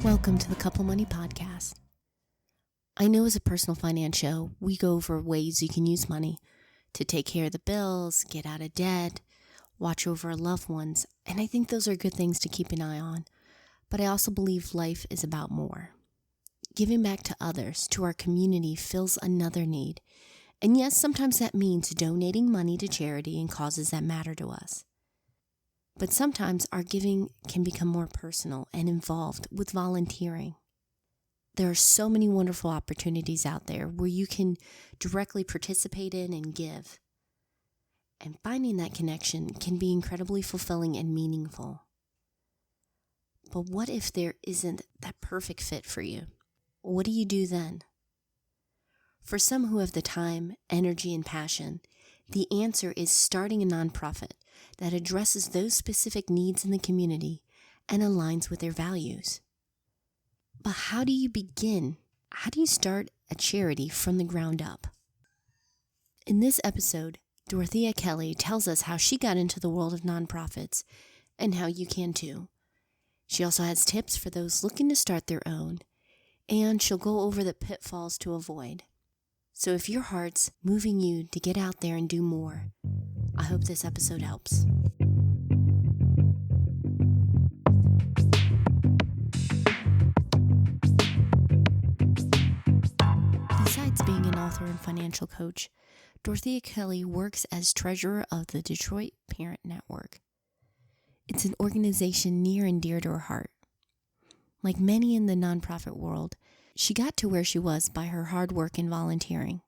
Welcome to the Couple Money Podcast. I know as a personal finance show, we go over ways you can use money to take care of the bills, get out of debt, watch over loved ones, and I think those are good things to keep an eye on. But I also believe life is about more. Giving back to others, to our community, fills another need. And yes, sometimes that means donating money to charity and causes that matter to us. But sometimes our giving can become more personal and involved with volunteering. There are so many wonderful opportunities out there where you can directly participate in and give. And finding that connection can be incredibly fulfilling and meaningful. But what if there isn't that perfect fit for you? What do you do then? For some who have the time, energy, and passion, the answer is starting a nonprofit that addresses those specific needs in the community and aligns with their values. But how do you begin? How do you start a charity from the ground up? In this episode, Dorothea Kelly tells us how she got into the world of nonprofits and how you can too. She also has tips for those looking to start their own, and she'll go over the pitfalls to avoid. So if your heart's moving you to get out there and do more, I hope this episode helps. Besides being an author and financial coach, Dorothea Kelly works as treasurer of the Detroit Parent Network. It's an organization near and dear to her heart. Like many in the nonprofit world, she got to where she was by her hard work and volunteering.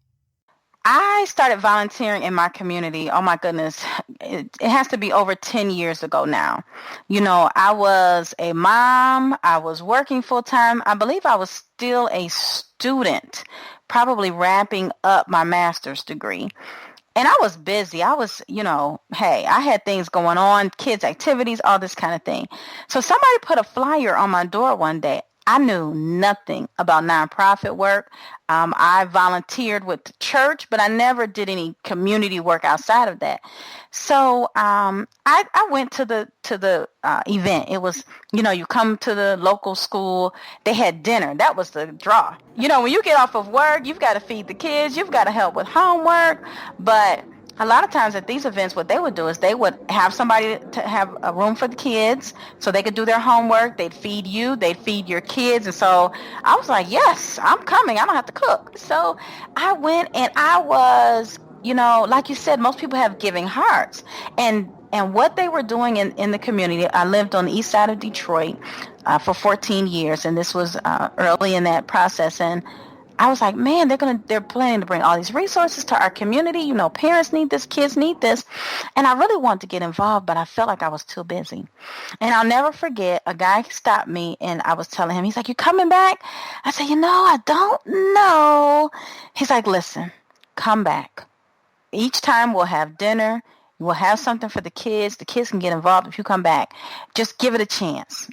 I started volunteering in my community. Oh my goodness. It has to be over 10 years ago now. You know, I was a mom. I was working full time. I believe I was still a student, probably wrapping up my master's degree. And I was busy. I was, I had things going on, kids' activities, all this kind of thing. So somebody put a flyer on my door one day. I knew nothing about nonprofit work. I volunteered with the church, but I never did any community work outside of that. So I went to the event. It was, you come to the local school. They had dinner. That was the draw. When you get off of work, you've got to feed the kids. You've got to help with homework. But a lot of times at these events, what they would do is they would have somebody to have a room for the kids so they could do their homework. They'd feed you. They'd feed your kids. And so I was like, yes, I'm coming. I don't have to cook. So I went and I was, like you said, most people have giving hearts. And what they were doing in the community, I lived on the east side of Detroit for 14 years. And this was early in that process. And I was like, man, they're planning to bring all these resources to our community. Parents need this, kids need this. And I really wanted to get involved, but I felt like I was too busy. And I'll never forget, a guy stopped me and I was telling him, he's like, you coming back? I said, I don't know. He's like, listen, come back. Each time we'll have dinner. We'll have something for the kids. The kids can get involved if you come back. Just give it a chance.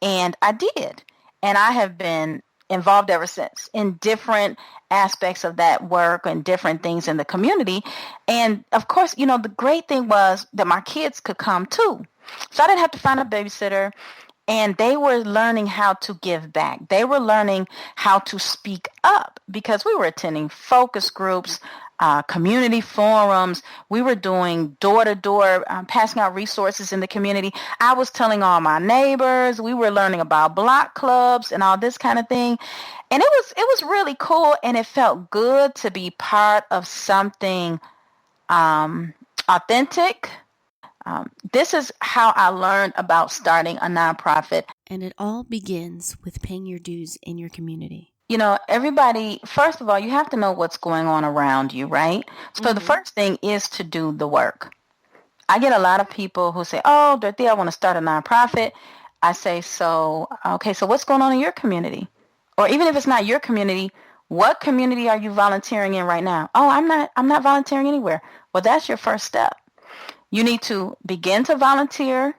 And I did. And I have been involved ever since in different aspects of that work and different things in the community. And of course, the great thing was that my kids could come too. So I didn't have to find a babysitter. And they were learning how to give back. They were learning how to speak up because we were attending focus groups, community forums. We were doing door-to-door, passing out resources in the community. I was telling all my neighbors. We were learning about block clubs and all this kind of thing. And it was really cool, and it felt good to be part of something authentic. This is how I learned about starting a nonprofit. And it all begins with paying your dues in your community. Everybody, first of all, you have to know what's going on around you, right? So The first thing is to do the work. I get a lot of people who say, oh, Dorothea, I want to start a nonprofit. I say, so what's going on in your community? Or even if it's not your community, what community are you volunteering in right now? Oh, I'm not volunteering anywhere. Well, that's your first step. You need to begin to volunteer,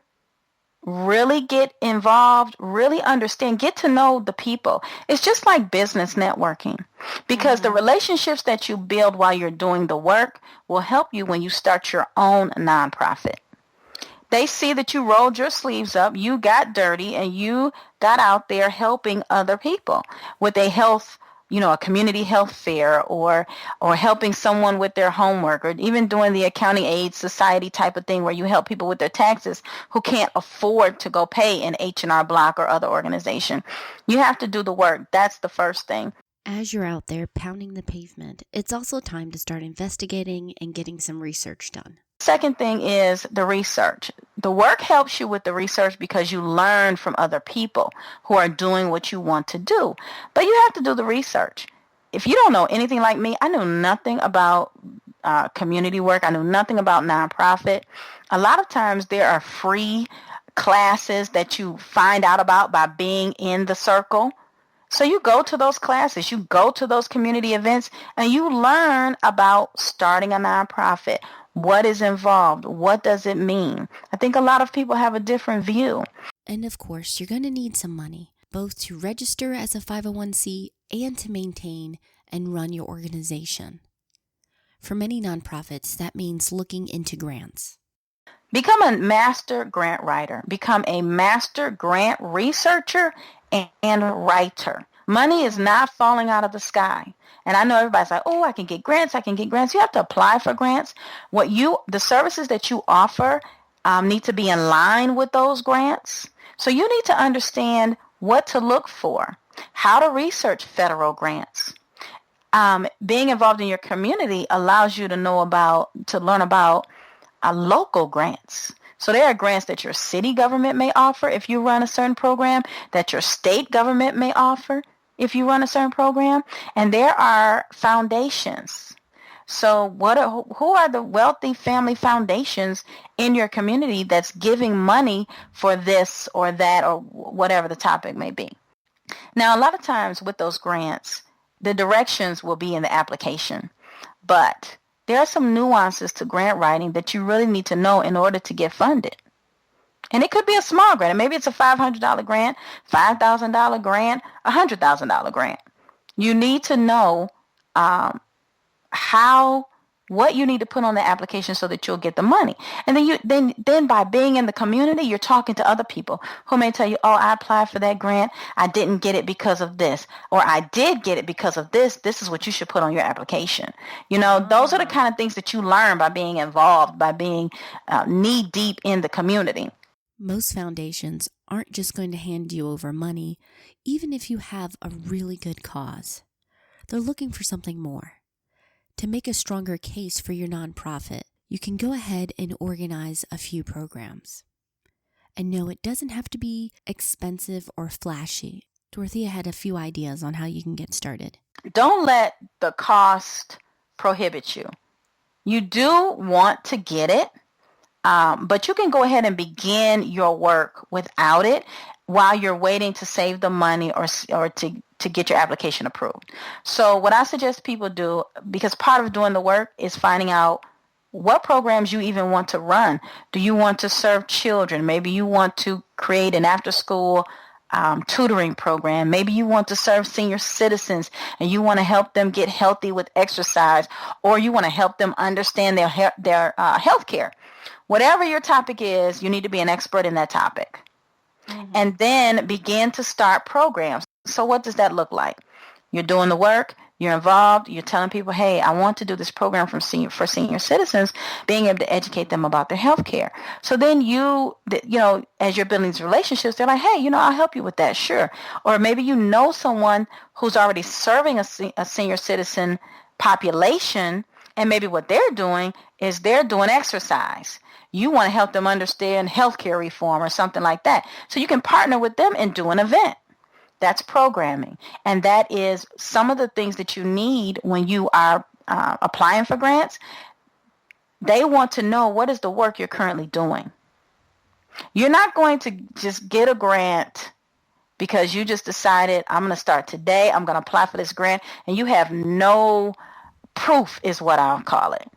really get involved, really understand, get to know the people. It's just like business networking because the relationships that you build while you're doing the work will help you when you start your own nonprofit. They see that you rolled your sleeves up, you got dirty, and you got out there helping other people with a health, a community health fair, or helping someone with their homework, or even doing the accounting aid society type of thing where you help people with their taxes who can't afford to go pay an H&R Block or other organization. You have to do the work. That's the first thing. As you're out there pounding the pavement, it's also time to start investigating and getting some research done. Second thing is the research. The work helps you with the research because you learn from other people who are doing what you want to do. But you have to do the research. If you don't know anything like me, I knew nothing about community work. I knew nothing about nonprofit. A lot of times there are free classes that you find out about by being in the circle. So you go to those classes, you go to those community events, and you learn about starting a nonprofit. What is involved? What does it mean? I think a lot of people have a different view. And of course, you're going to need some money, both to register as a 501c and to maintain and run your organization. For many nonprofits, that means looking into grants. Become a master grant writer. Become a master grant researcher and writer. Money is not falling out of the sky. And I know everybody's like, oh, I can get grants. You have to apply for grants. The services that you offer need to be in line with those grants. So you need to understand what to look for, how to research federal grants. Being involved in your community allows you to learn about local grants. So there are grants that your city government may offer if you run a certain program, that your state government may offer if you run a certain program, and there are foundations. So who are the wealthy family foundations in your community that's giving money for this or that or whatever the topic may be? Now, a lot of times with those grants, the directions will be in the application, but there are some nuances to grant writing that you really need to know in order to get funded. And it could be a small grant. Maybe it's a $500 grant, $5,000 grant, $100,000 grant. You need to know what you need to put on the application so that you'll get the money. And then by being in the community, you're talking to other people who may tell you, oh, I applied for that grant. I didn't get it because of this, or I did get it because of this. This is what you should put on your application. Those are the kind of things that you learn by being involved, by being knee deep in the community. Most foundations aren't just going to hand you over money, even if you have a really good cause. They're looking for something more. To make a stronger case for your nonprofit, you can go ahead and organize a few programs. And no, it doesn't have to be expensive or flashy. Dorothea had a few ideas on how you can get started. Don't let the cost prohibit you. You do want to get it, but you can go ahead and begin your work without it while you're waiting to save the money or to get your application approved. So what I suggest people do, because part of doing the work is finding out what programs you even want to run. Do you want to serve children? Maybe you want to create an after-school tutoring program. Maybe you want to serve senior citizens and you want to help them get healthy with exercise, or you want to help them understand their health care. Whatever your topic is, you need to be an expert in that topic. Mm-hmm. And then begin to start programs. So what does that look like? You're doing the work, you're involved, you're telling people, hey, I want to do this program for senior citizens, being able to educate them about their health care. So then as you're building these relationships, they're like, hey, I'll help you with that, sure. Or maybe someone who's already serving a senior citizen population, and maybe what they're doing is they're doing exercise. You want to help them understand healthcare reform or something like that. So you can partner with them and do an event. That's programming. And that is some of the things that you need when you are applying for grants. They want to know what is the work you're currently doing. You're not going to just get a grant because you just decided, I'm going to start today, I'm going to apply for this grant, and you have no proof, is what I'll call it.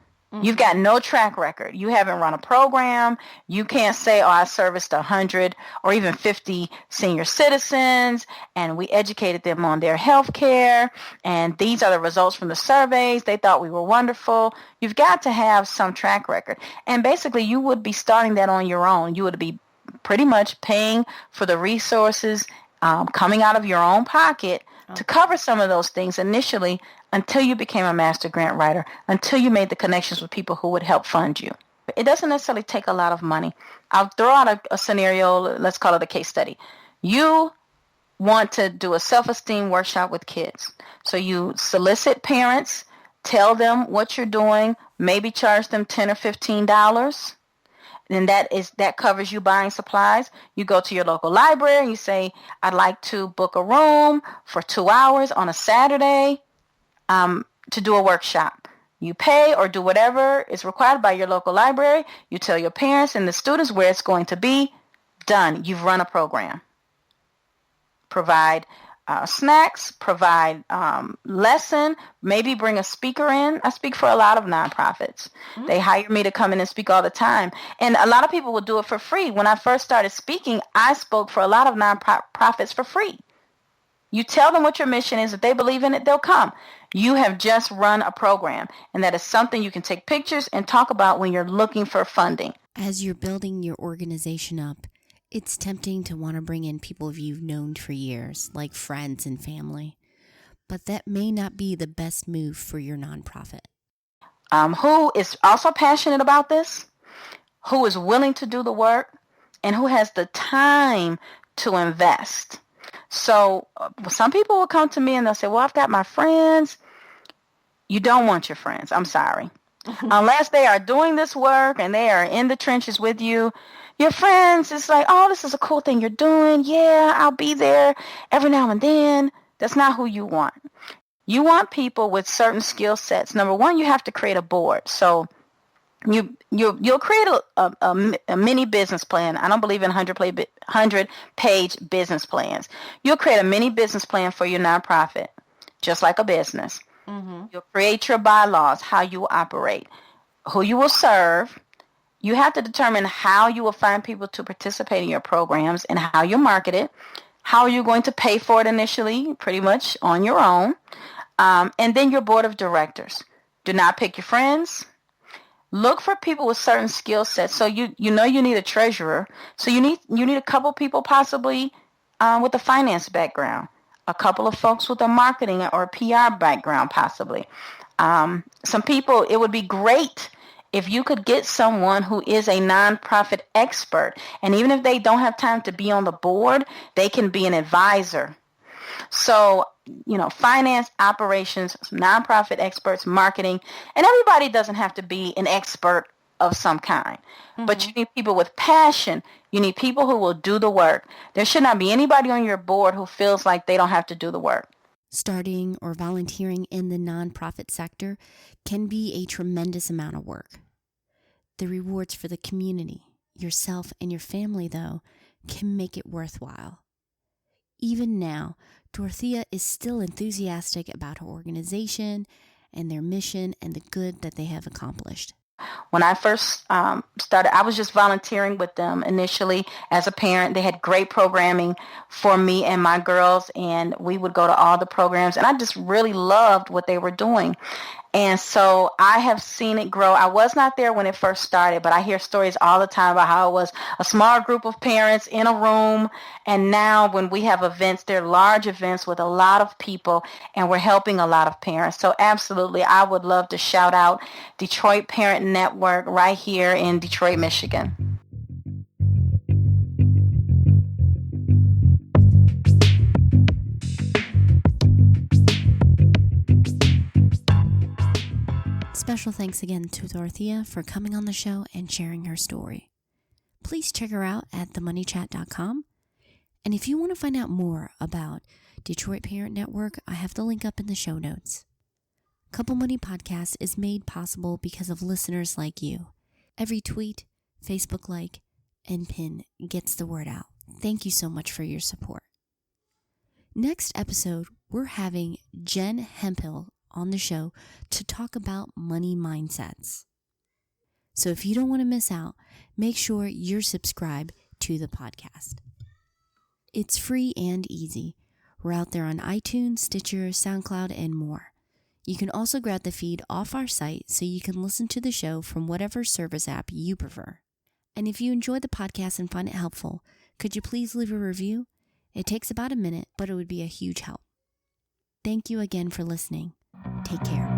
You've got no track record. You haven't run a program. You can't say, oh, I serviced 100 or even 50 senior citizens, and we educated them on their health care, and these are the results from the surveys. They thought we were wonderful. You've got to have some track record. And basically, you would be starting that on your own. You would be pretty much paying for the resources coming out of your own pocket to cover some of those things initially until you became a master grant writer, until you made the connections with people who would help fund you. It doesn't necessarily take a lot of money. I'll throw out a scenario, let's call it a case study. You want to do a self-esteem workshop with kids. So you solicit parents, tell them what you're doing, maybe charge them $10 or $15. And that covers you buying supplies. You go to your local library and you say, I'd like to book a room for 2 hours on a Saturday to do a workshop. You pay or do whatever is required by your local library. You tell your parents and the students where it's going to be. Done. You've run a program. Provide snacks, provide lesson, maybe bring a speaker in. I speak for a lot of nonprofits. Mm-hmm. They hire me to come in and speak all the time. And a lot of people will do it for free. When I first started speaking, I spoke for a lot of nonprofits for free. You tell them what your mission is. If they believe in it, they'll come. You have just run a program, and that is something you can take pictures and talk about when you're looking for funding. As you're building your organization up, it's tempting to want to bring in people you've known for years, like friends and family. But that may not be the best move for your nonprofit. Who is also passionate about this, who is willing to do the work, and who has the time to invest. So some people will come to me and they'll say, well, I've got my friends. You don't want your friends. I'm sorry. Unless they are doing this work and they are in the trenches with you. Your friends, it's like, oh, this is a cool thing you're doing. Yeah, I'll be there every now and then. That's not who you want. You want people with certain skill sets. Number one, you have to create a board. So you'll create a mini business plan. I don't believe in 100-page business plans. You'll create a mini business plan for your nonprofit, just like a business. Mm-hmm. You'll create your bylaws, how you will operate, who you will serve. You have to determine how you will find people to participate in your programs and how you market it. How are you going to pay for it initially? Pretty much on your own. And then your board of directors. Do not pick your friends. Look for people with certain skill sets. So you know you need a treasurer. So you need a couple people possibly with a finance background. A couple of folks with a marketing or PR background possibly. Some people, it would be great if you could get someone who is a nonprofit expert. And even if they don't have time to be on the board, they can be an advisor. So, finance, operations, nonprofit experts, marketing, and everybody doesn't have to be an expert of some kind. Mm-hmm. But you need people with passion. You need people who will do the work. There should not be anybody on your board who feels like they don't have to do the work. Starting or volunteering in the nonprofit sector can be a tremendous amount of work. The rewards for the community, yourself, and your family, though, can make it worthwhile. Even now, Dorothea is still enthusiastic about her organization and their mission and the good that they have accomplished. When I first started, I was just volunteering with them initially as a parent. They had great programming for me and my girls, and we would go to all the programs, and I just really loved what they were doing. And so I have seen it grow. I was not there when it first started, but I hear stories all the time about how it was a small group of parents in a room. And now when we have events, they're large events with a lot of people, and we're helping a lot of parents. So absolutely, I would love to shout out Detroit Parent Network right here in Detroit, Michigan. Special thanks again to Dorothea for coming on the show and sharing her story. Please check her out at themoneychat.com. And if you want to find out more about Detroit Parent Network, I have the link up in the show notes. Couple Money Podcast is made possible because of listeners like you. Every tweet, Facebook like, and pin gets the word out. Thank you so much for your support. Next episode, we're having Jen Hemphill on the show to talk about money mindsets. So if you don't want to miss out, make sure you're subscribed to the podcast. It's free and easy. We're out there on iTunes, Stitcher, SoundCloud, and more. You can also grab the feed off our site so you can listen to the show from whatever service app you prefer. And if you enjoy the podcast and find it helpful, could you please leave a review? It takes about a minute, but it would be a huge help. Thank you again for listening. Take care.